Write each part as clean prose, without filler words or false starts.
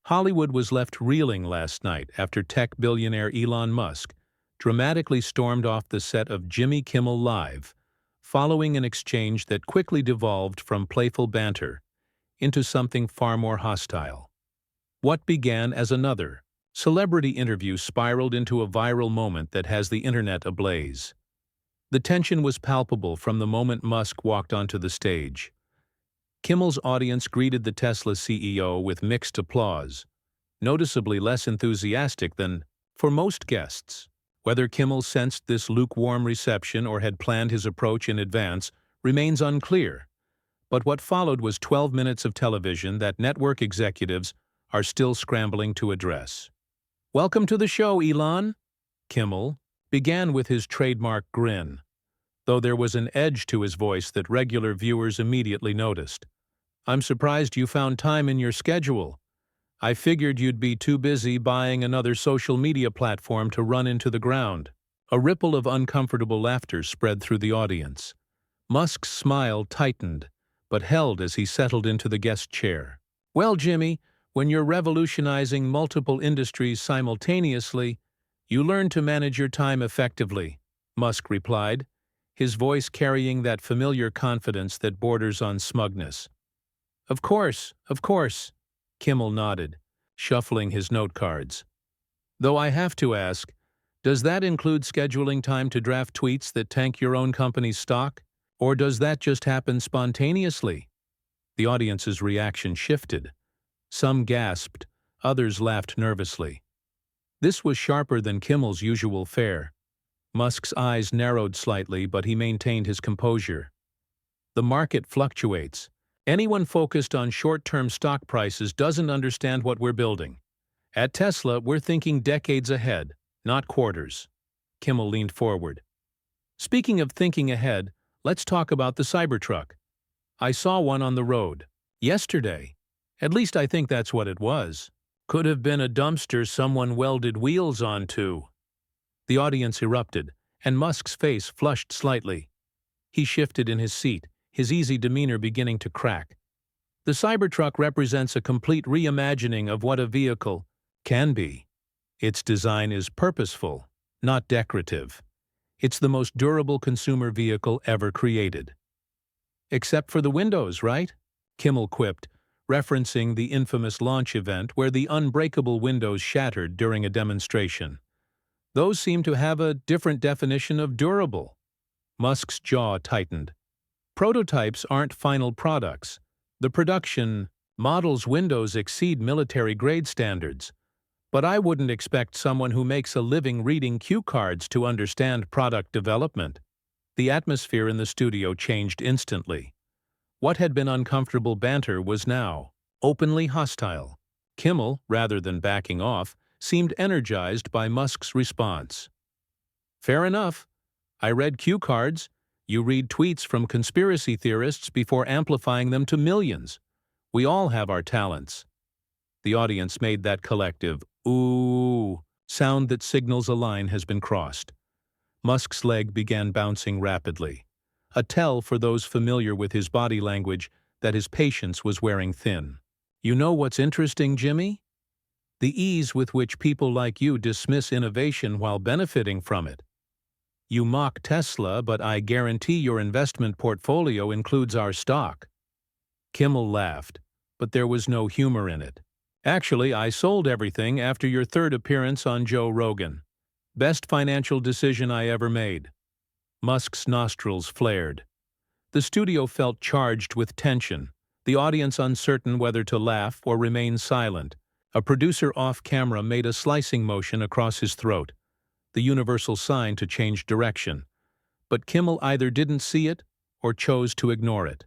Hollywood was left reeling last night after tech billionaire Elon Musk dramatically stormed off the set of Jimmy Kimmel Live, following an exchange that quickly devolved from playful banter into something far more hostile. What began as another celebrity interview spiraled into a viral moment that has the internet ablaze. The tension was palpable from the moment Musk walked onto the stage. Kimmel's audience greeted the Tesla CEO with mixed applause, noticeably less enthusiastic than for most guests. Whether Kimmel sensed this lukewarm reception or had planned his approach in advance remains unclear, but what followed was 12 minutes of television that network executives are still scrambling to address. "Welcome to the show, Elon," Kimmel began with his trademark grin, though there was an edge to his voice that regular viewers immediately noticed. "I'm surprised you found time in your schedule. I figured you'd be too busy buying another social media platform to run into the ground." A ripple of uncomfortable laughter spread through the audience. Musk's smile tightened, but held as he settled into the guest chair. "Well, Jimmy, when you're revolutionizing multiple industries simultaneously, you learn to manage your time effectively," Musk replied, his voice carrying that familiar confidence that borders on smugness. Of course," Kimmel nodded, shuffling his note cards. "Though I have to ask, does that include scheduling time to draft tweets that tank your own company's stock? Or does that just happen spontaneously?" The audience's reaction shifted. Some gasped, others laughed nervously. This was sharper than Kimmel's usual fare. Musk's eyes narrowed slightly, but he maintained his composure. "The market fluctuates. Anyone focused on short-term stock prices doesn't understand what we're building. At Tesla, we're thinking decades ahead, not quarters." Kimmel leaned forward. "Speaking of thinking ahead, let's talk about the Cybertruck. I saw one on the road yesterday. At least I think that's what it was. Could have been a dumpster someone welded wheels onto." The audience erupted, and Musk's face flushed slightly. He shifted in his seat, his easy demeanor beginning to crack. "The Cybertruck represents a complete reimagining of what a vehicle can be. Its design is purposeful, not decorative. It's the most durable consumer vehicle ever created." "Except for the windows, right?" Kimmel quipped, referencing the infamous launch event where the unbreakable windows shattered during a demonstration. "Those seem to have a different definition of durable." Musk's jaw tightened. "Prototypes aren't final products. The production model's windows exceed military-grade standards. But I wouldn't expect someone who makes a living reading cue cards to understand product development." The atmosphere in the studio changed instantly. What had been uncomfortable banter was now openly hostile. Kimmel, rather than backing off, seemed energized by Musk's response. "Fair enough. I read cue cards. You read tweets from conspiracy theorists before amplifying them to millions. We all have our talents." The audience made that collective "ooh" sound that signals a line has been crossed. Musk's leg began bouncing rapidly, a tell for those familiar with his body language that his patience was wearing thin. "You know what's interesting, Jimmy? The ease with which people like you dismiss innovation while benefiting from it. You mock Tesla, but I guarantee your investment portfolio includes our stock." Kimmel laughed, but there was no humor in it. "Actually, I sold everything after your third appearance on Joe Rogan. Best financial decision I ever made." Musk's nostrils flared. The studio felt charged with tension, the audience uncertain whether to laugh or remain silent. A producer off-camera made a slicing motion across his throat, the universal sign to change direction. But Kimmel either didn't see it or chose to ignore it.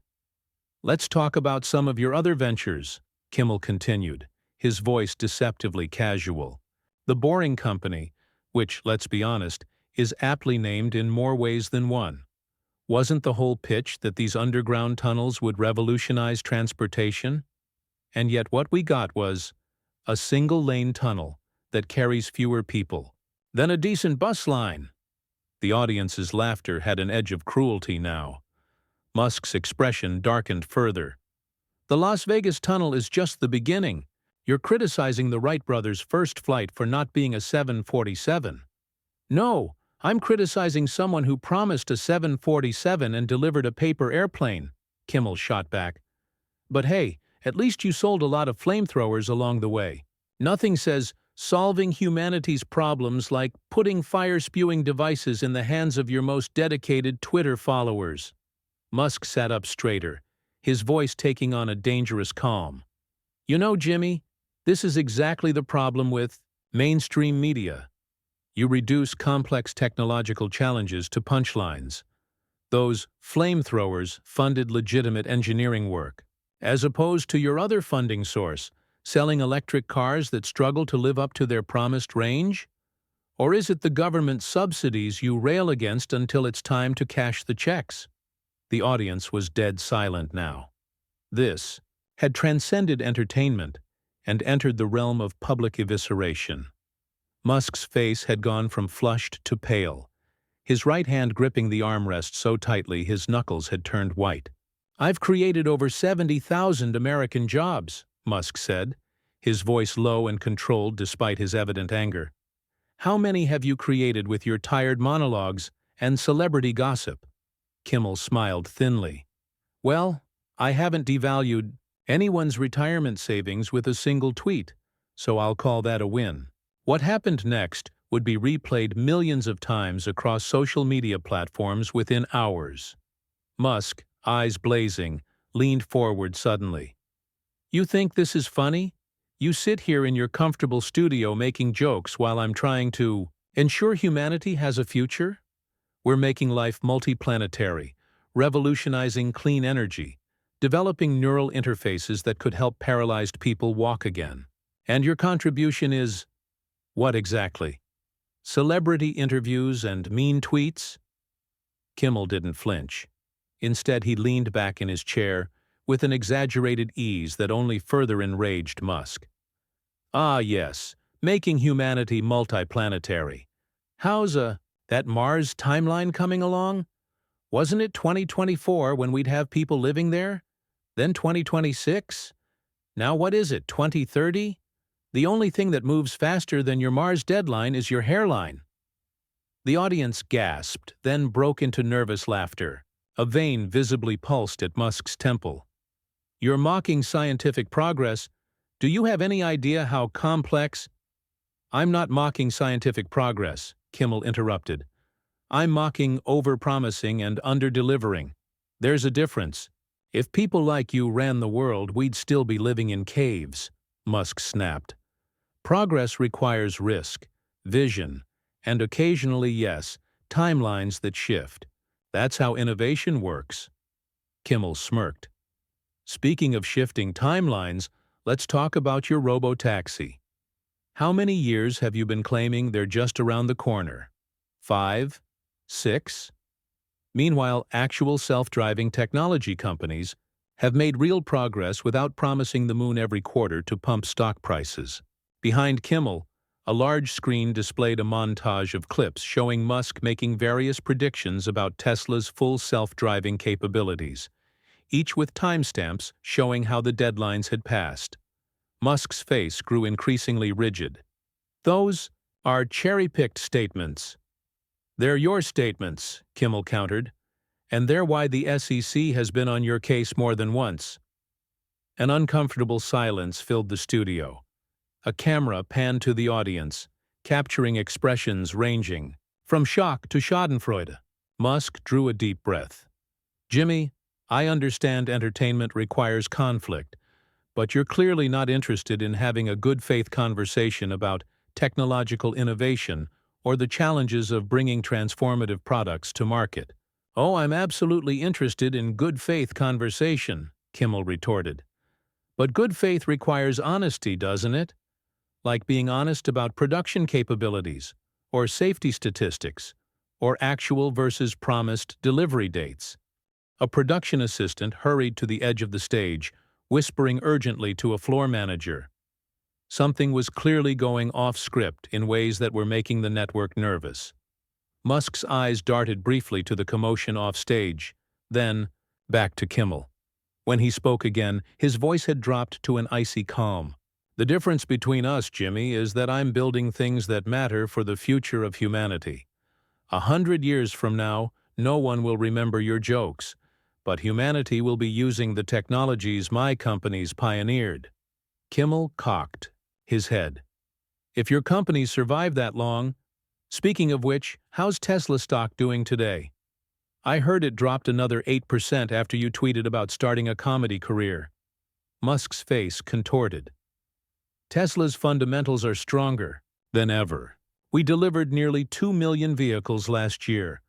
"Let's talk about some of your other ventures," Kimmel continued, his voice deceptively casual. "The Boring Company, which, let's be honest, is aptly named in more ways than one. Wasn't the whole pitch that these underground tunnels would revolutionize transportation? And yet what we got was a single-lane tunnel that carries fewer people than a decent bus line." The audience's laughter had an edge of cruelty now. Musk's expression darkened further. "The Las Vegas tunnel is just the beginning. You're criticizing the Wright brothers' first flight for not being a 747. No, I'm criticizing someone who promised a 747 and delivered a paper airplane, Kimmel shot back. But hey, at least you sold a lot of flamethrowers along the way. Nothing says solving humanity's problems like putting fire-spewing devices in the hands of your most dedicated Twitter followers. Musk sat up straighter, his voice taking on a dangerous calm. You know, Jimmy, this is exactly the problem with mainstream media. You reduce complex technological challenges to punchlines. Those flamethrowers funded legitimate engineering work, as opposed to your other funding source, selling electric cars that struggle to live up to their promised range? Or is it the government subsidies you rail against until it's time to cash the checks? The audience was dead silent now. This had transcended entertainment and entered the realm of public evisceration. Musk's face had gone from flushed to pale, his right hand gripping the armrest so tightly his knuckles had turned white. I've created over 70,000 American jobs, Musk said, his voice low and controlled despite his evident anger. How many have you created with your tired monologues and celebrity gossip? Kimmel smiled thinly. Well, I haven't devalued anyone's retirement savings with a single tweet, so I'll call that a win. What happened next would be replayed millions of times across social media platforms within hours. Musk, eyes blazing, leaned forward suddenly. You think this is funny? You sit here in your comfortable studio making jokes while I'm trying to ensure humanity has a future? We're making life multiplanetary, revolutionizing clean energy, developing neural interfaces that could help paralyzed people walk again. And your contribution is what exactly? Celebrity interviews and mean tweets? Kimmel didn't flinch. Instead, he leaned back in his chair with an exaggerated ease that only further enraged Musk. Ah, yes, making humanity multiplanetary. How's that Mars timeline coming along? Wasn't it 2024 when we'd have people living there? Then 2026? Now what is it, 2030? The only thing that moves faster than your Mars deadline is your hairline. The audience gasped, then broke into nervous laughter. A vein visibly pulsed at Musk's temple. You're mocking scientific progress. Do you have any idea how complex? I'm not mocking scientific progress, Kimmel interrupted. I'm mocking over-promising and under-delivering. There's a difference. If people like you ran the world, we'd still be living in caves, Musk snapped. Progress requires risk, vision, and occasionally, yes, timelines that shift. That's how innovation works. Kimmel smirked. Speaking of shifting timelines, let's talk about your robo-taxi. How many years have you been claiming they're just around the corner? 5? 6? Meanwhile, actual self-driving technology companies have made real progress without promising the moon every quarter to pump stock prices. Behind Kimmel, a large screen displayed a montage of clips showing Musk making various predictions about Tesla's full self-driving capabilities, each with timestamps showing how the deadlines had passed. Musk's face grew increasingly rigid. Those are cherry-picked statements. They're your statements, Kimmel countered, and they're why the SEC has been on your case more than once. An uncomfortable silence filled the studio. A camera panned to the audience, capturing expressions ranging from shock to schadenfreude. Musk drew a deep breath. Jimmy, I understand entertainment requires conflict, but you're clearly not interested in having a good-faith conversation about technological innovation or the challenges of bringing transformative products to market. Oh, I'm absolutely interested in good-faith conversation, Kimmel retorted. But good faith requires honesty, doesn't it? Like being honest about production capabilities, or safety statistics, or actual versus promised delivery dates. A production assistant hurried to the edge of the stage, whispering urgently to a floor manager. Something was clearly going off-script in ways that were making the network nervous. Musk's eyes darted briefly to the commotion off-stage, then back to Kimmel. When he spoke again, his voice had dropped to an icy calm. The difference between us, Jimmy, is that I'm building things that matter for the future of humanity. 100 years from now, no one will remember your jokes, but humanity will be using the technologies my companies pioneered. Kimmel cocked his head. If your companies survive that long. Speaking of which, how's Tesla stock doing today? I heard it dropped another 8% after you tweeted about starting a comedy career. Musk's face contorted. Tesla's fundamentals are stronger than ever. We delivered nearly 2 million vehicles last year.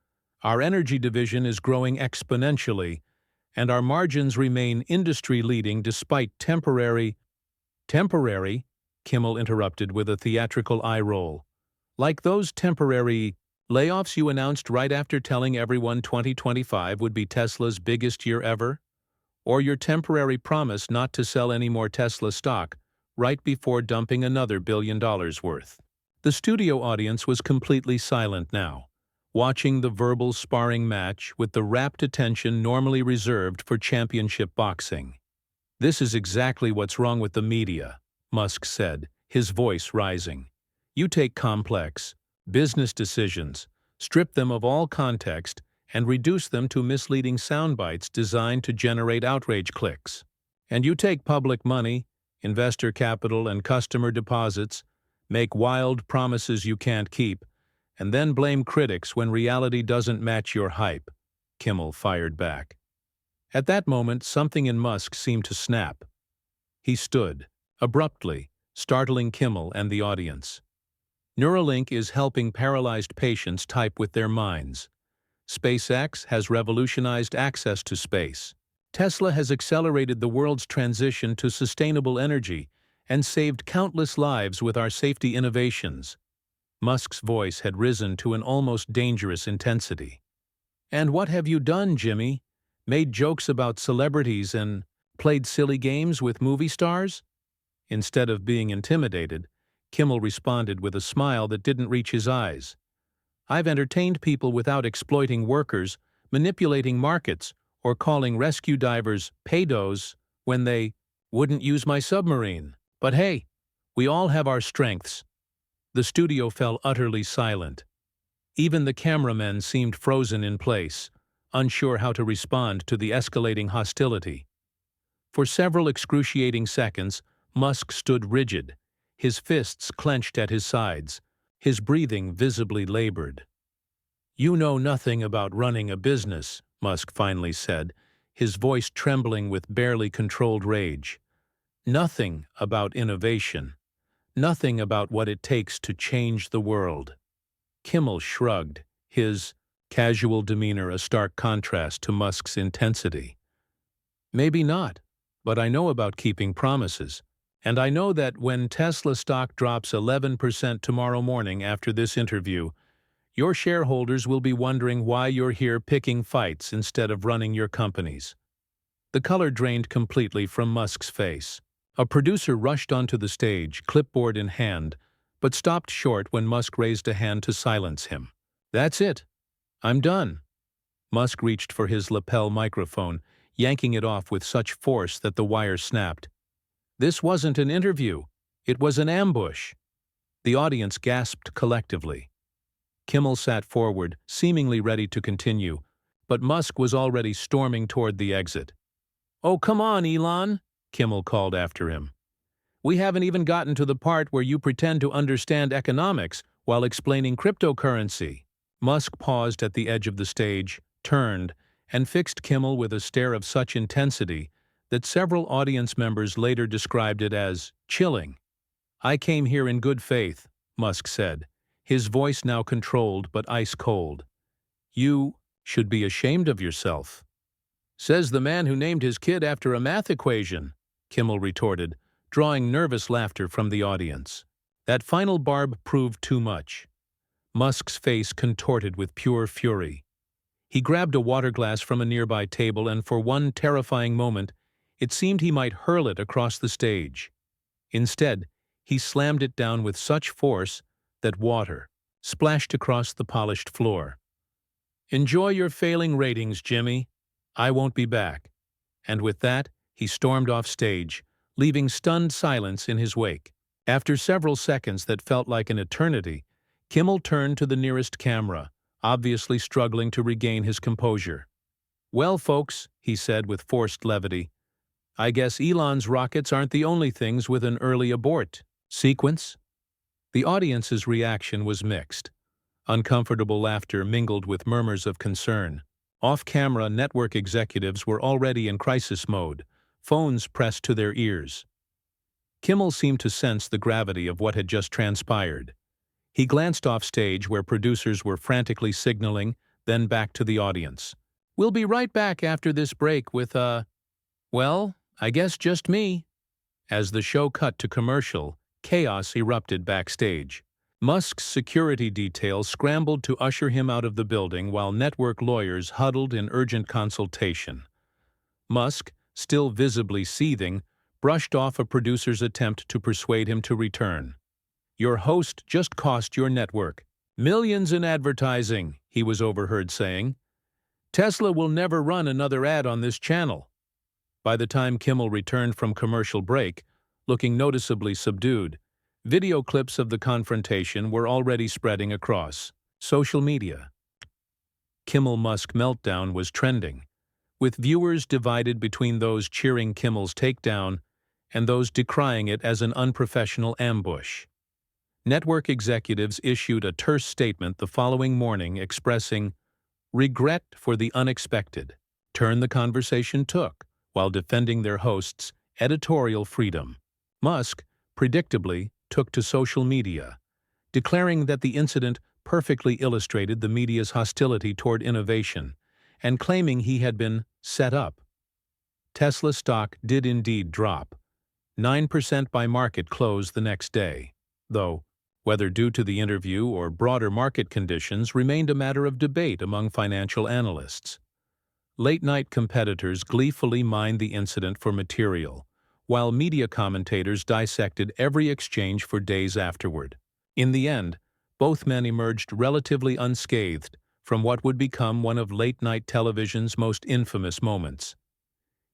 Our energy division is growing exponentially, and our margins remain industry-leading despite temporary, Kimmel interrupted with a theatrical eye roll. Like those temporary layoffs you announced right after telling everyone 2025 would be Tesla's biggest year ever? Or your temporary promise not to sell any more Tesla stock right before dumping another $1 billion worth? The studio audience was completely silent now, watching the verbal sparring match with the rapt attention normally reserved for championship boxing. This is exactly what's wrong with the media, Musk said, his voice rising. You take complex business decisions, strip them of all context, and reduce them to misleading sound bites designed to generate outrage clicks. And you take public money, investor capital, and customer deposits, make wild promises you can't keep, and then blame critics when reality doesn't match your hype, Kimmel fired back. At that moment, something in Musk seemed to snap. He stood, abruptly, startling Kimmel and the audience. Neuralink is helping paralyzed patients type with their minds. SpaceX has revolutionized access to space. Tesla has accelerated the world's transition to sustainable energy and saved countless lives with our safety innovations. Musk's voice had risen to an almost dangerous intensity. And what have you done, Jimmy? Made jokes about celebrities and played silly games with movie stars? Instead of being intimidated, Kimmel responded with a smile that didn't reach his eyes. I've entertained people without exploiting workers, manipulating markets, or calling rescue divers pedos when they wouldn't use my submarine. But hey, we all have our strengths. The studio fell utterly silent. Even the cameramen seemed frozen in place, unsure how to respond to the escalating hostility. For several excruciating seconds, Musk stood rigid, his fists clenched at his sides, his breathing visibly labored. You know nothing about running a business, Musk finally said, his voice trembling with barely controlled rage. Nothing about innovation. Nothing about what it takes to change the world. Kimmel shrugged, his casual demeanor a stark contrast to Musk's intensity. Maybe not, but I know about keeping promises. And I know that when Tesla stock drops 11% tomorrow morning after this interview, your shareholders will be wondering why you're here picking fights instead of running your companies. The color drained completely from Musk's face. A producer rushed onto the stage, clipboard in hand, but stopped short when Musk raised a hand to silence him. That's it. I'm done. Musk reached for his lapel microphone, yanking it off with such force that the wire snapped. This wasn't an interview. It was an ambush. The audience gasped collectively. Kimmel sat forward, seemingly ready to continue, but Musk was already storming toward the exit. Oh, come on, Elon, Kimmel called after him. We haven't even gotten to the part where you pretend to understand economics while explaining cryptocurrency. Musk paused at the edge of the stage, turned, and fixed Kimmel with a stare of such intensity that several audience members later described it as chilling. I came here in good faith, Musk said, his voice now controlled but ice cold. You should be ashamed of yourself. Says the man who named his kid after a math equation, Kimmel retorted, drawing nervous laughter from the audience. That final barb proved too much. Musk's face contorted with pure fury. He grabbed a water glass from a nearby table and for one terrifying moment, it seemed he might hurl it across the stage. Instead, he slammed it down with such force that water splashed across the polished floor. Enjoy your failing ratings, Jimmy. I won't be back. And with that, he stormed off stage, leaving stunned silence in his wake. After several seconds that felt like an eternity, Kimmel turned to the nearest camera, obviously struggling to regain his composure. "Well, folks," he said with forced levity, "I guess Elon's rockets aren't the only things with an early abort sequence." The audience's reaction was mixed. Uncomfortable laughter mingled with murmurs of concern. Off-camera, network executives were already in crisis mode, phones pressed to their ears. Kimmel seemed to sense the gravity of what had just transpired. He glanced off stage where producers were frantically signaling, then back to the audience. "We'll be right back after this break with well, I guess just me." As the show cut to commercial, chaos erupted backstage. Musk's security detail scrambled to usher him out of the building while network lawyers huddled in urgent consultation. Musk, still visibly seething, brushed off a producer's attempt to persuade him to return. "Your host just cost your network millions in advertising," he was overheard saying. "Tesla will never run another ad on this channel." By the time Kimmel returned from commercial break, looking noticeably subdued, video clips of the confrontation were already spreading across social media. Kimmel-Musk meltdown was trending, with viewers divided between those cheering Kimmel's takedown and those decrying it as an unprofessional ambush. Network executives issued a terse statement the following morning expressing regret for the unexpected turn the conversation took, while defending their host's editorial freedom. Musk, predictably, took to social media, declaring that the incident perfectly illustrated the media's hostility toward innovation, and claiming he had been set up. Tesla stock did indeed drop, 9% by market close the next day, though whether due to the interview or broader market conditions remained a matter of debate among financial analysts. Late-night competitors gleefully mined the incident for material, while media commentators dissected every exchange for days afterward. In the end, both men emerged relatively unscathed from what would become one of late-night television's most infamous moments.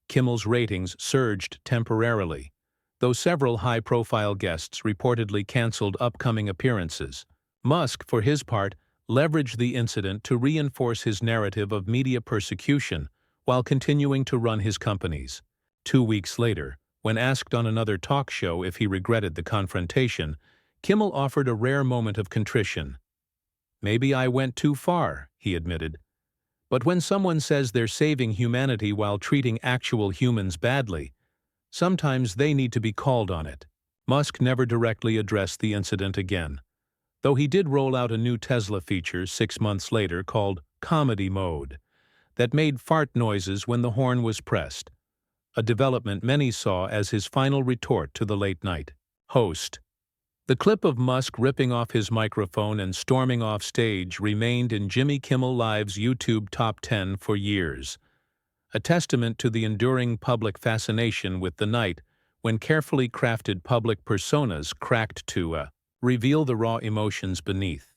Kimmel's ratings surged temporarily, though several high-profile guests reportedly canceled upcoming appearances. Musk, for his part, leveraged the incident to reinforce his narrative of media persecution while continuing to run his companies. 2 weeks later, when asked on another talk show if he regretted the confrontation, Kimmel offered a rare moment of contrition. "Maybe I went too far," he admitted. "But when someone says they're saving humanity while treating actual humans badly, sometimes they need to be called on it." Musk never directly addressed the incident again, though he did roll out a new Tesla feature 6 months later called Comedy Mode that made fart noises when the horn was pressed, a development many saw as his final retort to the late-night host. The clip of Musk ripping off his microphone and storming off stage remained in Jimmy Kimmel Live's YouTube Top 10 for years, a testament to the enduring public fascination with the night when carefully crafted public personas cracked to reveal the raw emotions beneath.